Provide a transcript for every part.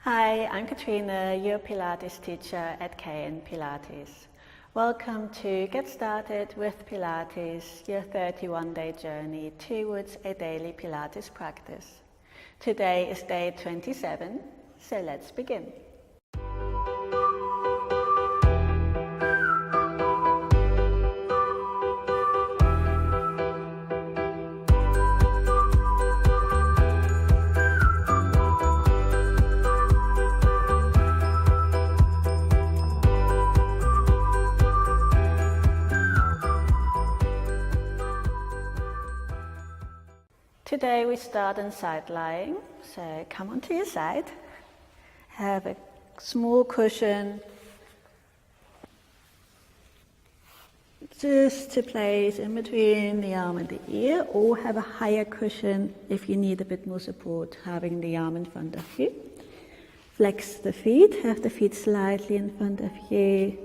Hi, I'm Katrina, your Pilates teacher at KN Pilates. Welcome to Get Started with Pilates, your 31-day journey towards a daily Pilates practice. Today is day 27, so let's begin. Today we start in side lying, so come onto your side, have a small cushion just to place in between the arm and the ear, or have a higher cushion if you need a bit more support, having the arm in front of you. Flex the feet, have the feet slightly in front of you.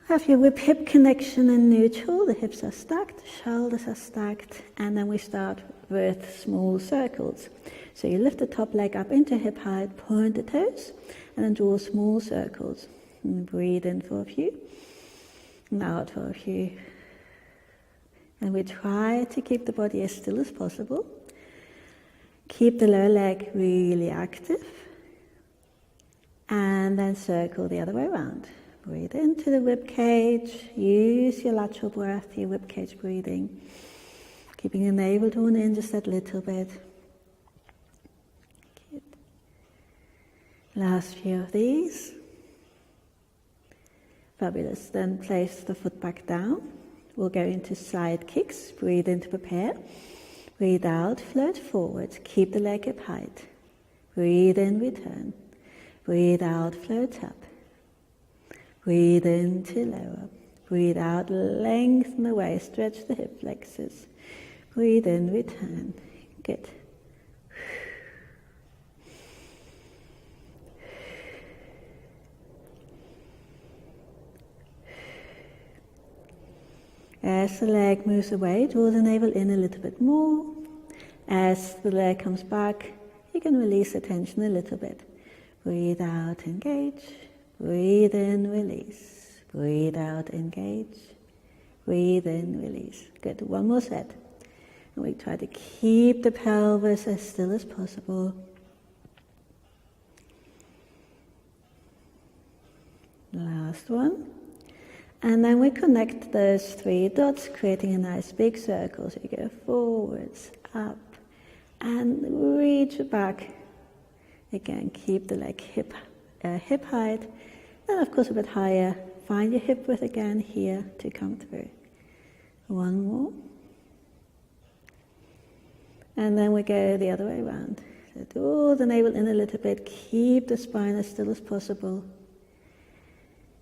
Have your hip connection in neutral, the hips are stacked, the shoulders are stacked, and then we start with small circles. So you lift the top leg up into hip height, point the toes, and then draw small circles. And breathe in for a few, and out for a few. And we try to keep the body as still as possible. Keep the lower leg really active, and then circle the other way around. Breathe into the rib cage, use your lateral breath, your rib cage breathing. Keeping the navel drawn in just that little bit. Good. Last few of these. Fabulous. Then place the foot back down. We'll go into side kicks. Breathe in to prepare. Breathe out, float forward. Keep the leg hip height. Breathe in, return. Breathe out, float up. Breathe in to lower. Breathe out, lengthen the waist, stretch the hip flexors. Breathe in, return. Good. As the leg moves away, draw the navel in a little bit more. As the leg comes back, you can release the tension a little bit. Breathe out, engage. Breathe in, release. Breathe out, engage. Breathe in, release. Good. One more set. And we try to keep the pelvis as still as possible. Last one. And then we connect those three dots, creating a nice big circle. So you go forwards, up, and reach back. Again, keep the leg hip height. And of course a bit higher. Find your hip width again here to come through. One more. And then we go the other way around. So draw the navel in a little bit. Keep the spine as still as possible.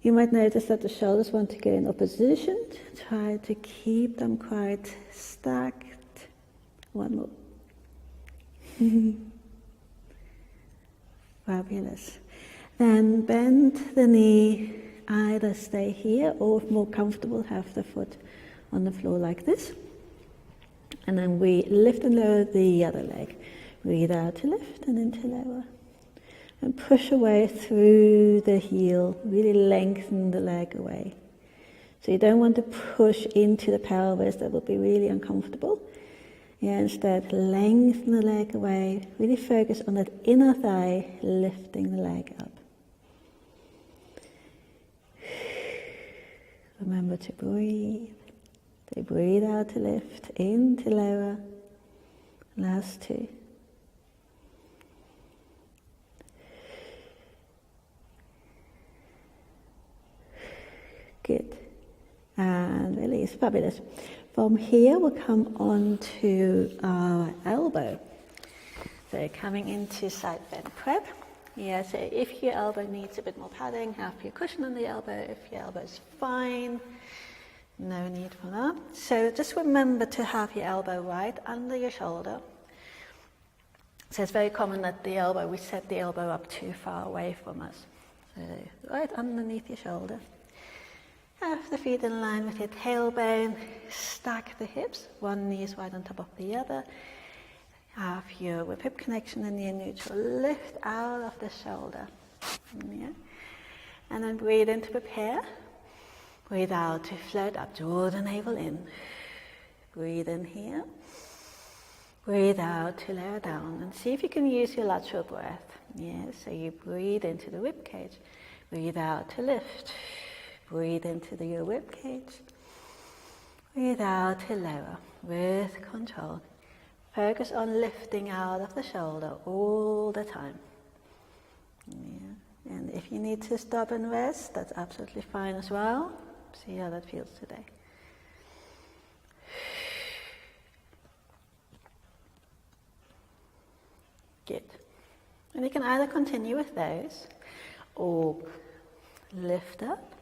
You might notice that the shoulders want to go in opposition. Try to keep them quite stacked. One more. Fabulous. Then bend the knee, either stay here or if more comfortable, have the foot on the floor like this. And then we lift and lower the other leg. Breathe out to lift and into lower. And push away through the heel, really lengthen the leg away. So you don't want to push into the pelvis, that will be really uncomfortable. Yeah, instead lengthen the leg away, really focus on that inner thigh, lifting the leg up. Remember to breathe. So breathe out to lift, in to lower. Last two. Good. And release. Fabulous. From here we'll come on to our elbow. So coming into side bend prep. Yeah, so if your elbow needs a bit more padding, have your cushion on the elbow. If your elbow is fine, no need for that. So just remember to have your elbow right under your shoulder. So it's very common that we set the elbow up too far away from us. So right underneath your shoulder. Have the feet in line with your tailbone. Stack the hips. One knee is right on top of the other. Have your whip hip connection and your neutral. Lift out of the shoulder. Yeah. And then breathe in to prepare. Breathe out to float up. Draw the navel in. Breathe in here. Breathe out to lower down. And see if you can use your lateral breath. Yeah, so you breathe into the rib cage. Breathe out to lift. Breathe into your rib cage. Breathe out to lower with control. Focus on lifting out of the shoulder all the time. Yeah. And if you need to stop and rest, that's absolutely fine as well. See how that feels today. Good. And you can either continue with those or lift up,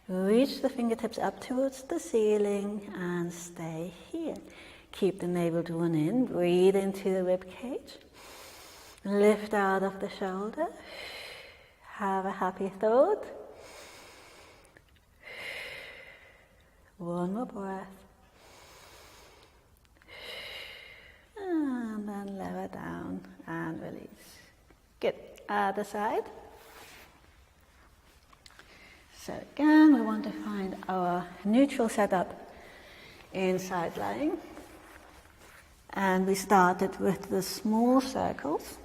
reach the fingertips up towards the ceiling and stay here. Keep the navel drawn in, breathe into the rib cage, lift out of the shoulder, have a happy thought. One more breath. And then lower down and release. Good. Other side. So again, we want to find our neutral setup in side lying. And we started with the small circles.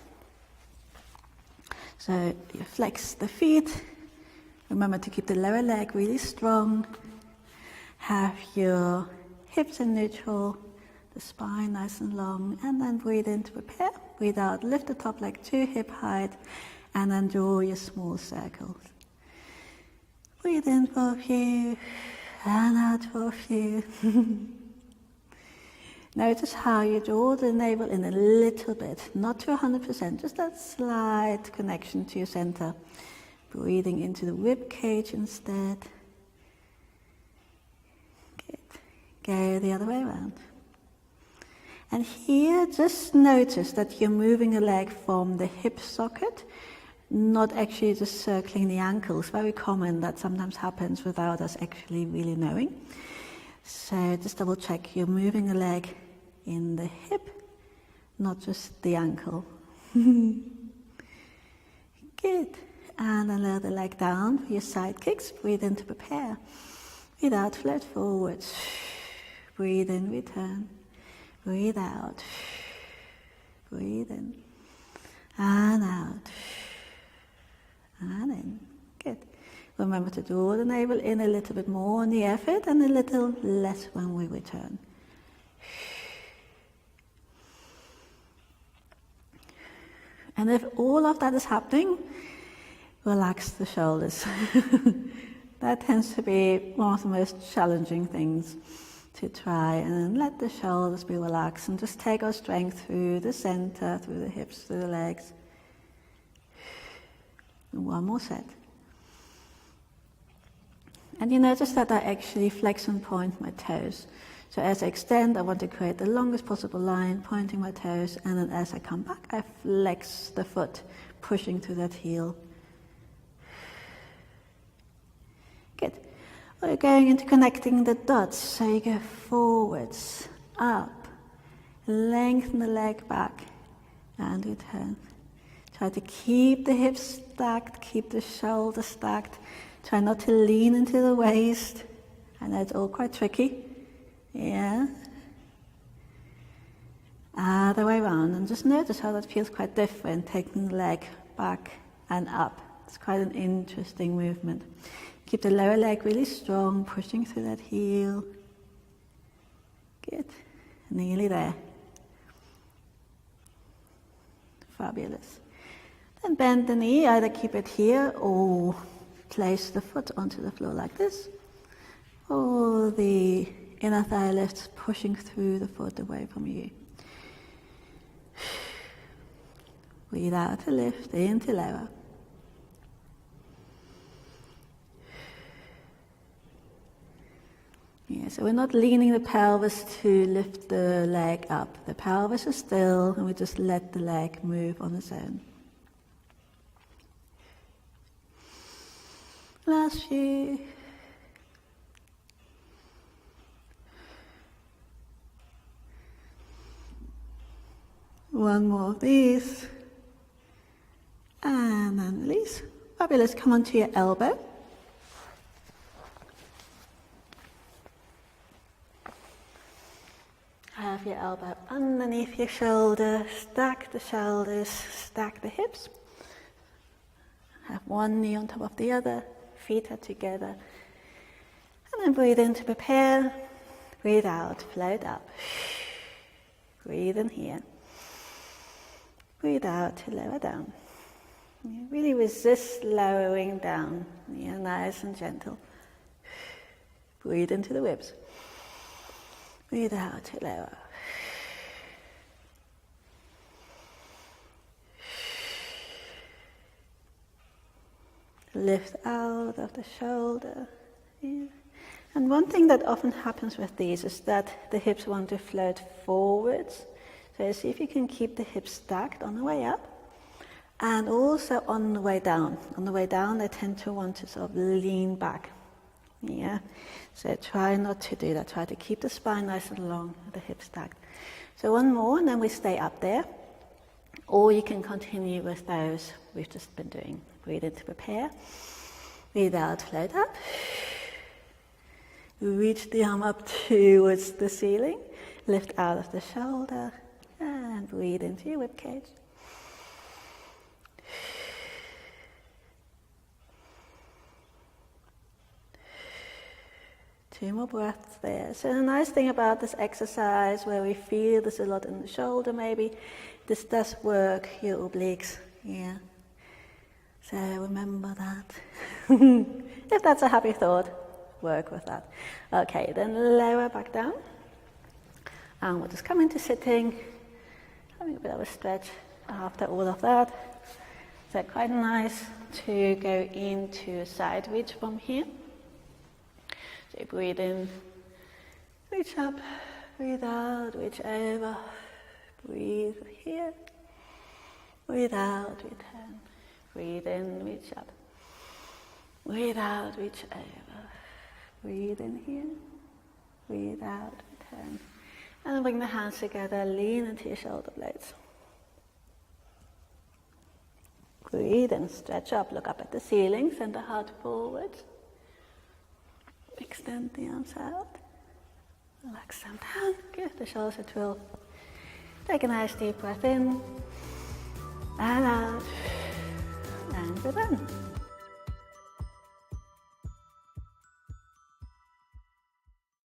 So you flex the feet. Remember to keep the lower leg really strong. Have your hips in neutral, the spine nice and long, and then breathe in to prepare. Breathe out, lift the top leg to hip height, and then draw your small circles. Breathe in for a few, and out for a few. Notice how you draw the navel in a little bit, not to 100%, just that slight connection to your center. Breathing into the rib cage instead. Good. Go the other way around. And here, just notice that you're moving a leg from the hip socket, not actually just circling the ankles. Very common, that sometimes happens without us actually really knowing. So just double check, you're moving a leg in the hip, not just the ankle. Good. And then lower the leg down for your side kicks. Breathe in to prepare. Breathe out, float forwards. Breathe in, return. Breathe out. Breathe in. And out. And in. Good. Remember to draw the navel in a little bit more on the effort and a little less when we return. And if all of that is happening, relax the shoulders. That tends to be one of the most challenging things to try, and let the shoulders be relaxed and just take our strength through the center, through the hips, through the legs. And one more set. And you notice that I actually flex and point my toes. So as I extend, I want to create the longest possible line, pointing my toes, and then as I come back, I flex the foot, pushing through that heel. Good. We're going into connecting the dots. So you go forwards, up, lengthen the leg back, and return. Try to keep the hips stacked, keep the shoulders stacked. Try not to lean into the waist. I know it's all quite tricky. Yeah. Other way around, and just notice how that feels quite different, taking the leg back and up. It's quite an interesting movement. Keep the lower leg really strong, pushing through that heel. Good. Nearly there. Fabulous. Then bend the knee, either keep it here or place the foot onto the floor like this. Or the inner thigh lifts, pushing through the foot away from you. Breathe out to lift, in to lower. Yeah, so we're not leaning the pelvis to lift the leg up. The pelvis is still, and we just let the leg move on its own. Last few. One more of these. And then release. Fabulous. Come onto your elbow. Have your elbow underneath your shoulder. Stack the shoulders. Stack the hips. Have one knee on top of the other. Feet are together. And then breathe in to prepare. Breathe out. Float up. Breathe in here. Breathe out to lower down. You really resist lowering down. Yeah, nice and gentle. Breathe into the ribs. Breathe out to lower. Lift out of the shoulder. Yeah. And one thing that often happens with these is that the hips want to float forwards. So see if you can keep the hips stacked on the way up and also on the way down. On the way down, they tend to want to sort of lean back. Yeah, so try not to do that. Try to keep the spine nice and long, the hips stacked. So one more, and then we stay up there. Or you can continue with those we've just been doing. Breathe in to prepare. Breathe out, float up. Reach the arm up towards the ceiling. Lift out of the shoulder. And breathe into your ribcage. Two more breaths there. So the nice thing about this exercise, where we feel there's a lot in the shoulder maybe, this does work your obliques. Yeah. So remember that. If that's a happy thought, work with that. Okay, then lower back down. And we'll just come into sitting, having a bit of a stretch after all of that. So quite nice to go into a side reach from here. So breathe in, reach up, breathe out, reach over, breathe here, breathe out, return, breathe in, reach up, breathe out, reach over, breathe in here, breathe out, return. And bring the hands together, lean into your shoulder blades. Breathe and stretch up, look up at the ceiling, send the heart forward. Extend the arms out. Relax them down, give the shoulders a twirl. Take a nice deep breath in, and out, and we're done.